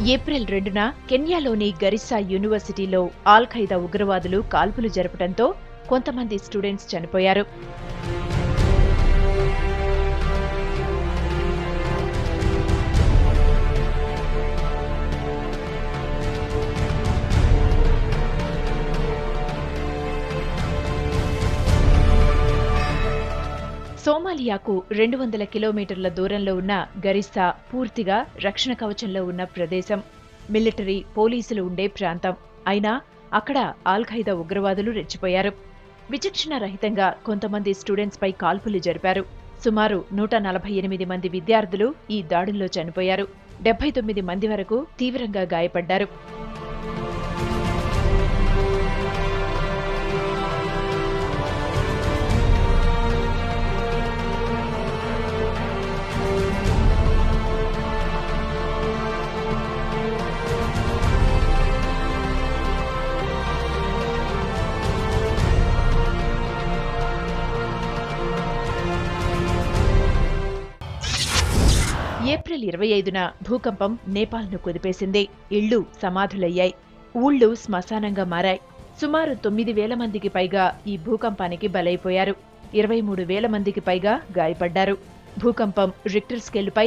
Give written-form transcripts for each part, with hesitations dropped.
April 2న కెన్యాలోని గరిస్సా యూనివర్సిటీలో all Qaeda ఉగ్రవాదులు కాల్పులు జరపడంతో కొంతమంది స్టూడెంట్స్ చనిపోయారు. సోమాలియాకు 200 కిలోమీటర్ల దూరంలో ఉన్న గరిస్సా పూర్తిగా రక్షణ కవచంలో ఉన్న ప్రదేశం. మిలిటరీ, పోలీసులు ఉండే ప్రాంతం. అయినా అక్కడ ఆల్ ఖైదా ఉగ్రవాదులు రెచ్చిపోయారు. విచక్షణ రహితంగా కొంతమంది స్టూడెంట్స్పై కాల్పులు జరిపారు. సుమారు 148 మంది విద్యార్థులు ఈ దాడుల్లో చనిపోయారు. 79 మంది వరకు తీవ్రంగా గాయపడ్డారు. ఏప్రిల్ 25న భూకంపం నేపాల్ను కుదిపేసింది. ఇళ్లు సమాధులయ్యాయి. ఊళ్లు శ్మశానంగా మారాయి. సుమారు 9,000 మందికి పైగా ఈ భూకంపానికి బలైపోయారు. 23,000 మందికి పైగా గాయపడ్డారు. భూకంపం రిక్టర్ స్కేలుపై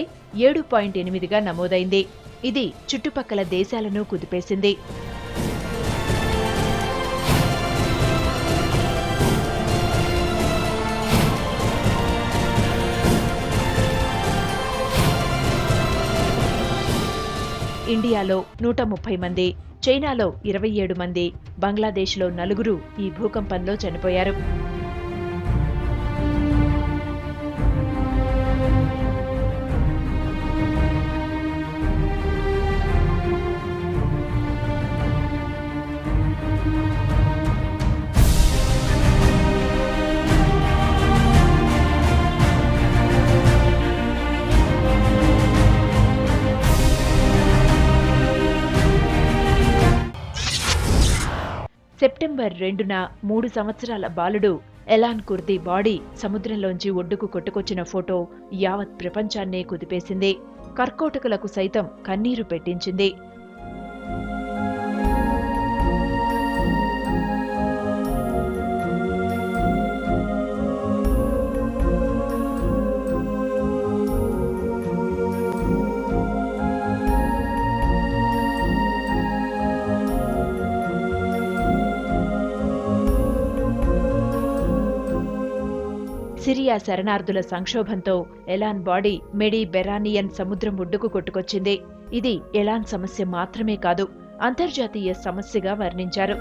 7.8గా నమోదైంది. ఇది చుట్టుపక్కల దేశాలను కుదిపేసింది. ఇండియాలో 130 మంది, చైనాలో 27 మంది, బంగ్లాదేశ్లో 4 ఈ భూకంపంలో చనిపోయారు. సెప్టెంబర్ 2న 3 సంవత్సరాల బాలుడు ఎలాన్ కుర్దీ బాడీ సముద్రంలోంచి ఒడ్డుకు కొట్టుకొచ్చిన ఫోటో యావత్ ప్రపంచాన్నే కుదిపేసింది. కర్కోటకులకు సైతం కన్నీరు పెట్టించింది. సిరియా శరణార్థుల సంక్షోభంతో ఎలాన్ బాడీ మెడిబెరానియన్ సముద్రం ఒడ్డుకు కొట్టుకొచ్చింది. ఇది ఎలాన్ సమస్య మాత్రమే కాదు, అంతర్జాతీయ సమస్యగా వర్ణించారు.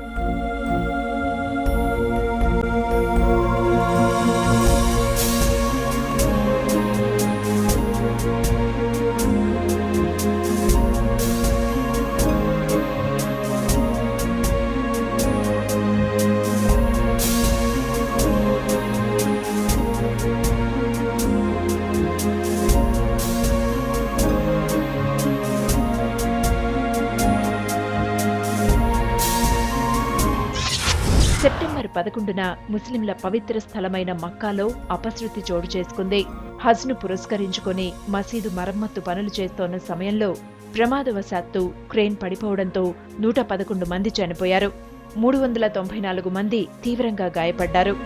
సెప్టెంబర్ 11న ముస్లింల పవిత్ర స్థలమైన మక్కాలో అపశృతి చోటు చేసుకుంది. హజ్ను పురస్కరించుకుని మసీదు మరమ్మత్తు పనులు చేస్తోన్న సమయంలో ప్రమాదవశాత్తు క్రేన్ పడిపోవడంతో 111 మంది చనిపోయారు. 394 మంది తీవ్రంగా గాయపడ్డారు.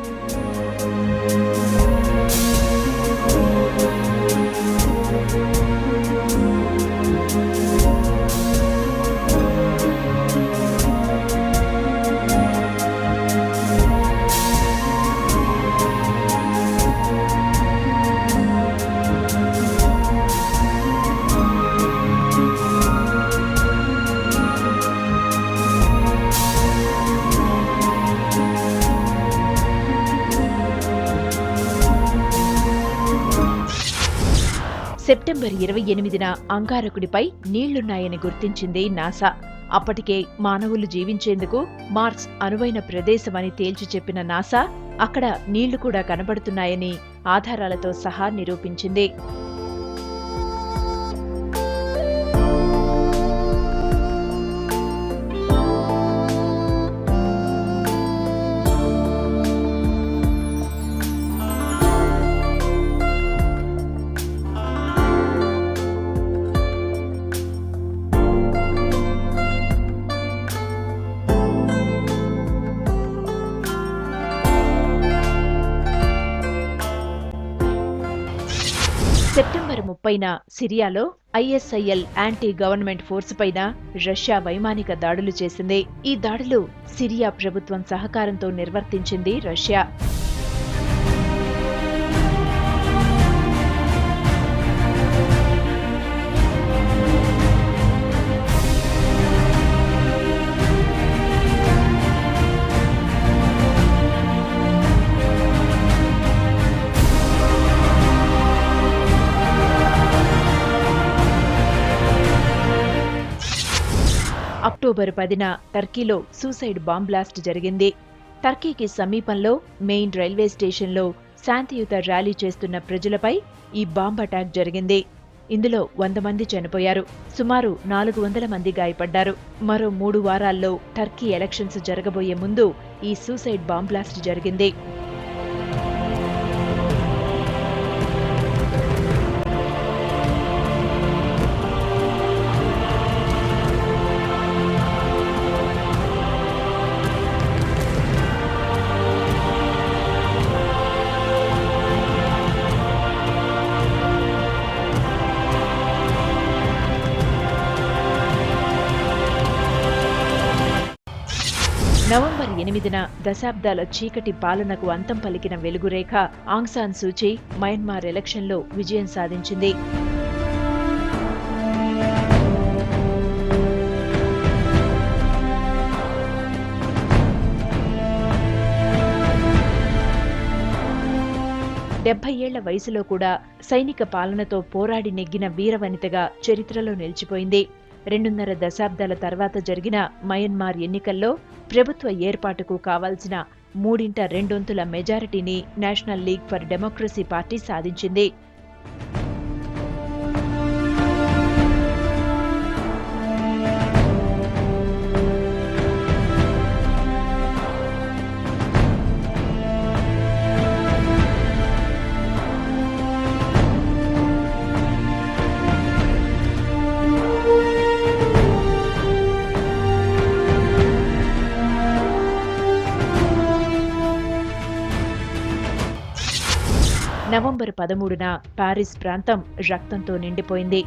సెప్టెంబర్ 28న అంగారకుడిపై నీళ్లున్నాయని గుర్తించింది నాసా. అప్పటికే మానవులు జీవించేందుకు మార్స్ అనువైన ప్రదేశమని తేల్చి చెప్పిన నాసా అక్కడ నీళ్లు కూడా కనబడుతున్నాయని ఆధారాలతో సహా నిరూపించింది. 30న సిరియాలో ISIL యాంటీ గవర్నమెంట్ ఫోర్స్ పైన రష్యా వైమానిక దాడులు చేసింది. ఈ దాడులు సిరియా ప్రభుత్వం సహకారంతో నిర్వర్తించింది రష్యా. అక్టోబర్ 10న టర్కీలో సూసైడ్ బాంబ్ బ్లాస్ట్ జరిగింది. టర్కీకి సమీపంలో మెయిన్ రైల్వే స్టేషన్లో శాంతియుత ర్యాలీ చేస్తున్న ప్రజలపై ఈ బాంబ్ అటాక్ జరిగింది. ఇందులో 100 మంది చనిపోయారు. సుమారు 400 మంది గాయపడ్డారు. మరో 3 వారాల్లో టర్కీ ఎలక్షన్స్ జరగబోయే ముందు ఈ సూసైడ్ బాంబ్ బ్లాస్ట్ జరిగింది. నవంబర్ 8న దశాబ్దాల చీకటి పాలనకు అంతం పలికిన వెలుగురేఖ ఆంగ్ సాన్ సూచీ మయన్మార్ ఎలక్షన్లో విజయం సాధించింది. ఏళ్ల వయసులో కూడా సైనిక పాలనతో పోరాడి నెగ్గిన వీరవనితగా చరిత్రలో నిలిచిపోయింది. 2.5 దశాబ్దాల తర్వాత జరిగిన మయన్మార్ ఎన్నికల్లో ప్రభుత్వ ఏర్పాటుకు కావాల్సిన 3/2 మెజారిటీని national league for democracy party సాధించింది. నవంబర్ 13న పారిస్ ప్రాంతం రక్తంతో నిండిపోయింది.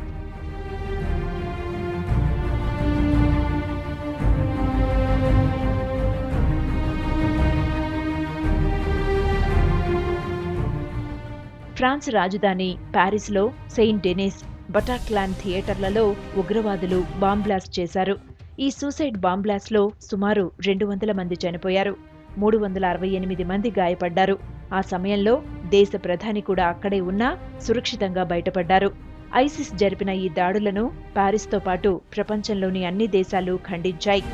ఫ్రాన్స్ రాజధాని పారిస్లో సెయింట్ డెనిస్, బటాక్లాన్ థియేటర్లలో ఉగ్రవాదులు బాంబ్ బ్లాస్ట్ చేశారు. ఈ సూసైడ్ బాంబ్ బ్లాస్ట్లో సుమారు 200 మంది చనిపోయారు. 368 మంది గాయపడ్డారు. ఆ సమయంలో దేశ ప్రధాని కూడా అక్కడే ఉన్నా సురక్షితంగా బయటపడ్డారు. ఐసిస్ జరిపిన ఈ దాడులను పారిస్తో పాటు ప్రపంచంలోని అన్ని దేశాలు ఖండించాయి.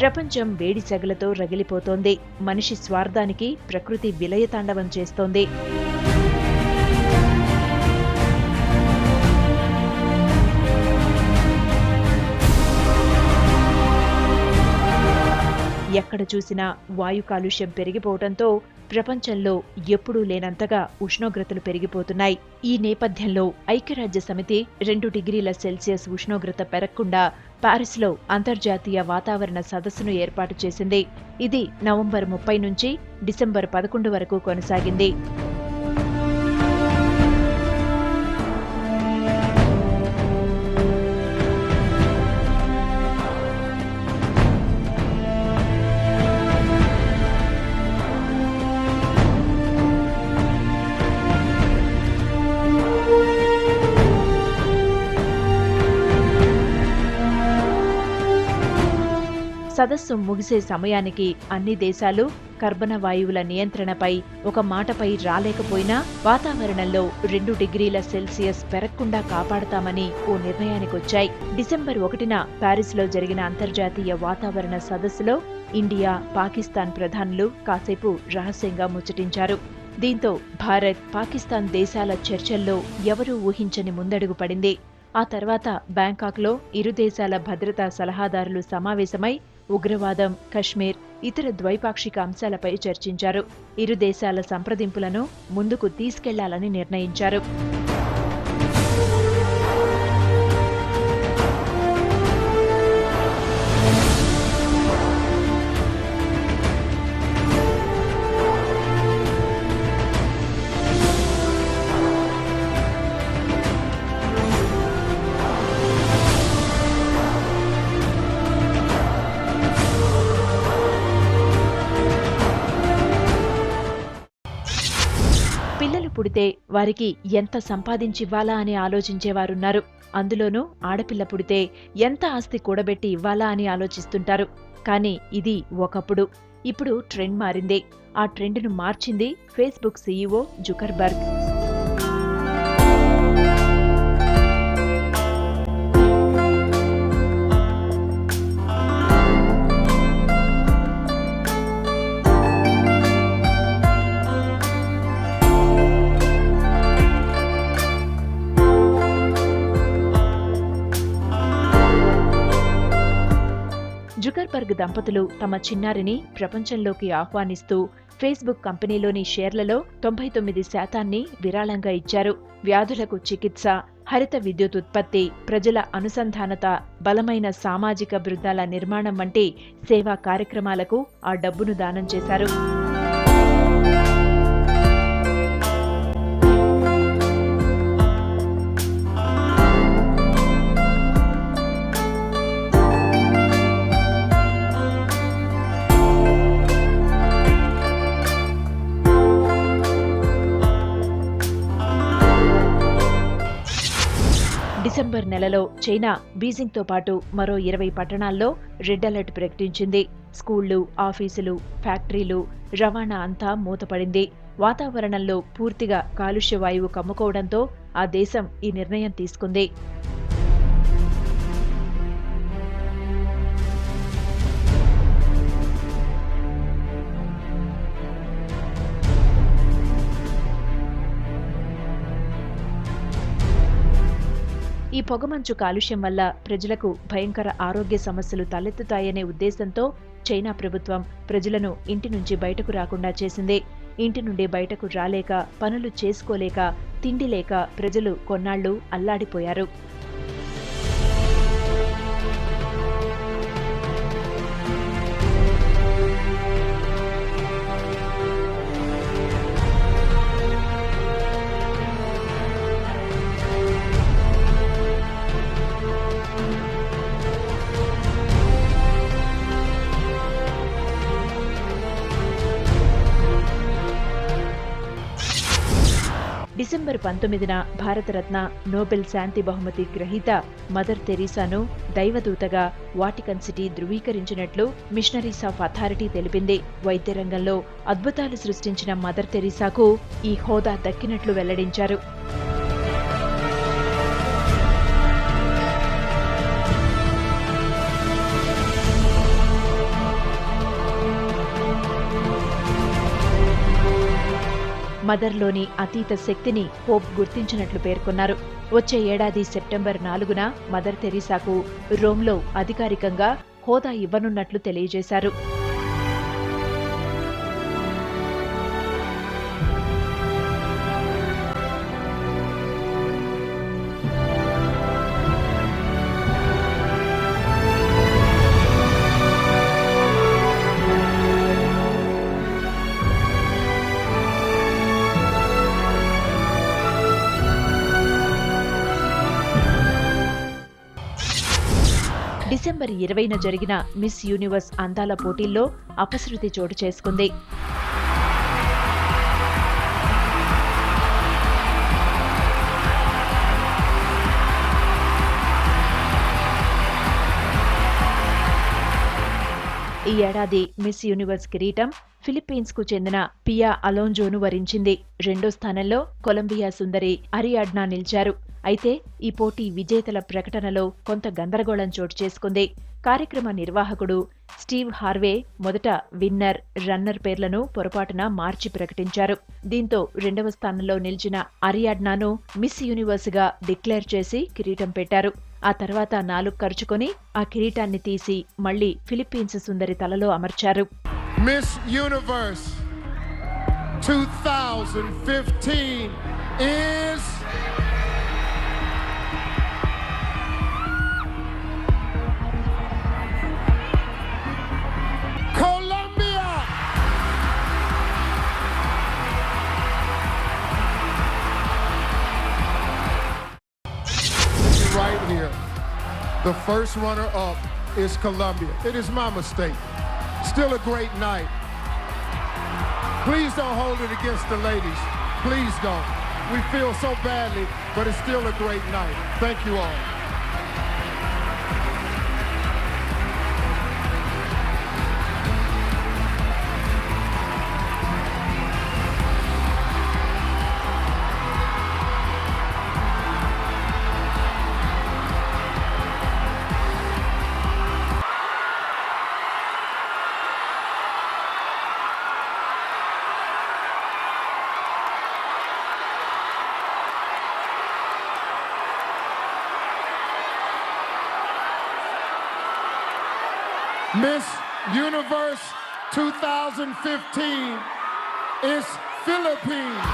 ప్రపంచం వేడి సెగలతో రగిలిపోతోంది. మనిషి స్వార్థానికి ప్రకృతి విలయతాండవం చేస్తోంది. ఎక్కడ చూసినా వాయు కాలుష్యం పెరిగిపోవడంతో ప్రపంచంలో ఎప్పుడూ లేనంతగా ఉష్ణోగ్రతలు పెరిగిపోతున్నాయి. ఈ నేపథ్యంలో ఐక్యరాజ్య సమితి 2 డిగ్రీల సెల్సియస్ ఉష్ణోగ్రత పెరగకుండా పారిస్లో అంతర్జాతీయ వాతావరణ సదస్సును ఏర్పాటు చేసింది. ఇది నవంబర్ 30 నుంచి డిసెంబర్ 11 వరకు కొనసాగింది. సదస్సు ముగిసే సమయానికి అన్ని దేశాలు కర్బన వాయువుల నియంత్రణపై ఒక మాటపై రాలేకపోయినా వాతావరణంలో 2 డిగ్రీల సెల్సియస్ పెరగకుండా కాపాడతామని ఓ నిర్ణయానికొచ్చాయి. డిసెంబర్ 1న పారిస్లో జరిగిన అంతర్జాతీయ వాతావరణ సదస్సులో ఇండియా, పాకిస్తాన్ ప్రధానులు కాసేపు రహస్యంగా ముచ్చటించారు. దీంతో భారత్, పాకిస్తాన్ దేశాల చర్చల్లో ఎవరూ ఊహించని ముందడుగు పడింది. ఆ తర్వాత బ్యాంకాక్లో ఇరు దేశాల భద్రతా సలహాదారులు సమావేశమై ఉగ్రవాదం, కశ్మీర్, ఇతర ద్వైపాక్షిక అంశాలపై చర్చించారు. ఇరు దేశాల సంప్రదింపులను ముందుకు తీసుకెళ్లాలని నిర్ణయించారు. పిల్లలు పుడితే వారికి ఎంత సంపాదించివ్వాలా అని ఆలోచించేవారున్నారు. అందులోనూ ఆడపిల్ల పుడితే ఎంత ఆస్తి కూడబెట్టి ఇవ్వాలా అని ఆలోచిస్తుంటారు. కానీ ఇది ఒకప్పుడు. ఇప్పుడు ట్రెండ్ మారింది. ఆ ట్రెండ్ను మార్చింది ఫేస్బుక్ సీఈఓ జుకర్బర్గ్. జుకర్బర్గ్ దంపతులు తమ చిన్నారిని ప్రపంచంలోకి ఆహ్వానిస్తూ ఫేస్బుక్ కంపెనీలోని షేర్లలో 99% విరాళంగా ఇచ్చారు. వ్యాధులకు చికిత్స, హరిత విద్యుత్ ఉత్పత్తి, ప్రజల అనుసంధానత, బలమైన సామాజిక బృందాల నిర్మాణం వంటి సేవా కార్యక్రమాలకు ఆ డబ్బును దానం చేశారు. డిసెంబర్ నెలలో చైనా బీజింగ్తో పాటు మరో 20 పట్టణాల్లో రెడ్ అలర్ట్ ప్రకటించింది. స్కూళ్లు, ఆఫీసులు, ఫ్యాక్టరీలు, రవాణా అంతా మూతపడింది. వాతావరణంలో పూర్తిగా కాలుష్య వాయువు కమ్ముకోవడంతో ఆ దేశం ఈ నిర్ణయం తీసుకుంది. ఈ పొగమంచు కాలుష్యం వల్ల ప్రజలకు భయంకర ఆరోగ్య సమస్యలు తలెత్తుతాయనే ఉద్దేశంతో చైనా ప్రభుత్వం ప్రజలను ఇంటి నుంచి బయటకు రాకుండా చేసింది. ఇంటి నుండి బయటకు రాలేక, పనులు చేసుకోలేక, తిండి లేక ప్రజలు కొన్నాళ్లు అల్లాడిపోయారు. డిసెంబర్ 19న భారతరత్న, నోబెల్ శాంతి బహుమతి గ్రహీత మదర్ తెరీసాను దైవదూతగా వాటికన్ సిటీ ధృవీకరించినట్లు మిషనరీస్ ఆఫ్ అథారిటీ తెలిపింది. వైద్య రంగంలో అద్భుతాలు సృష్టించిన మదర్ తెరీసాకు ఈ హోదా దక్కినట్లు వెల్లడించారు. మదర్లోని అతీత శక్తిని పోప్ గుర్తించినట్లు పేర్కొన్నారు. వచ్చే ఏడాది సెప్టెంబర్ 4న మదర్ తెరీసాకు రోమ్లో అధికారికంగా హోదా ఇవ్వనున్నట్లు తెలియజేశారు. డిసెంబర్ 20న జరిగిన మిస్ యూనివర్స్ అందాల పోటీల్లో అపశృతి చోటు చేసుకుంది. ఈ ఏడాది మిస్ యూనివర్స్ కిరీటం ఫిలిప్పీన్స్ కు చెందిన పియా అలోంజోను వరించింది. రెండో స్థానంలో కొలంబియా సుందరి అరియాడ్నా నిలిచారు. అయితే ఈ పోటీ విజేతల ప్రకటనలో కొంత గందరగోళం చోటు చేసుకుంది. కార్యక్రమ నిర్వాహకుడు స్టీవ్ హార్వే మొదట విన్నర్, రన్నర్ పేర్లను పొరపాటున మార్చి ప్రకటించారు. దీంతో రెండవ స్థానంలో నిలిచిన అరియాడ్నాను మిస్ యూనివర్స్ గా డిక్లేర్ చేసి కిరీటం పెట్టారు. ఆ తర్వాత నాలుక కరుచుకొని ఆ కిరీటాన్ని తీసి మళ్ళీ ఫిలిప్పీన్స్ సుందరి తలలో అమర్చారు. Miss Universe 2015 is Colombia. Right here, the first runner-up is Colombia. It is my mistake. Still a great night. Please don't hold it against the ladies. Please don't. We feel so badly, but it's still a great night. Thank you all. Miss Universe 2015 is Philippines.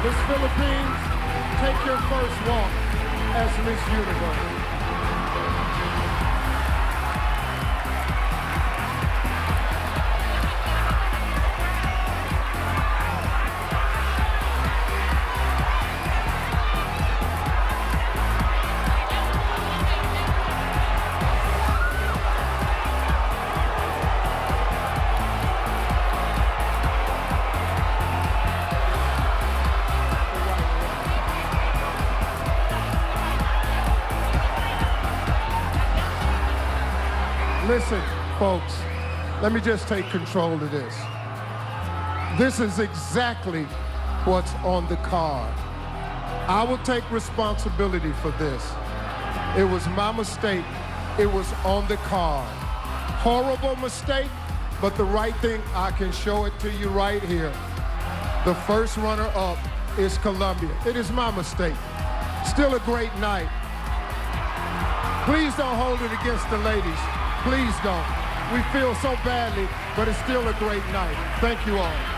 Miss Philippines, take your first walk as Miss Universe. Listen, folks, let me just take control of this. This is exactly what's on the card. I will take responsibility for this. It was my mistake. It was on the card. Horrible mistake, but the right thing, I can show it to you right here. The first runner-up is Colombia. It is my mistake. Still a great night. Please don't hold it against the ladies. Please don't. We feel so badly, but it's still a great night. Thank you all.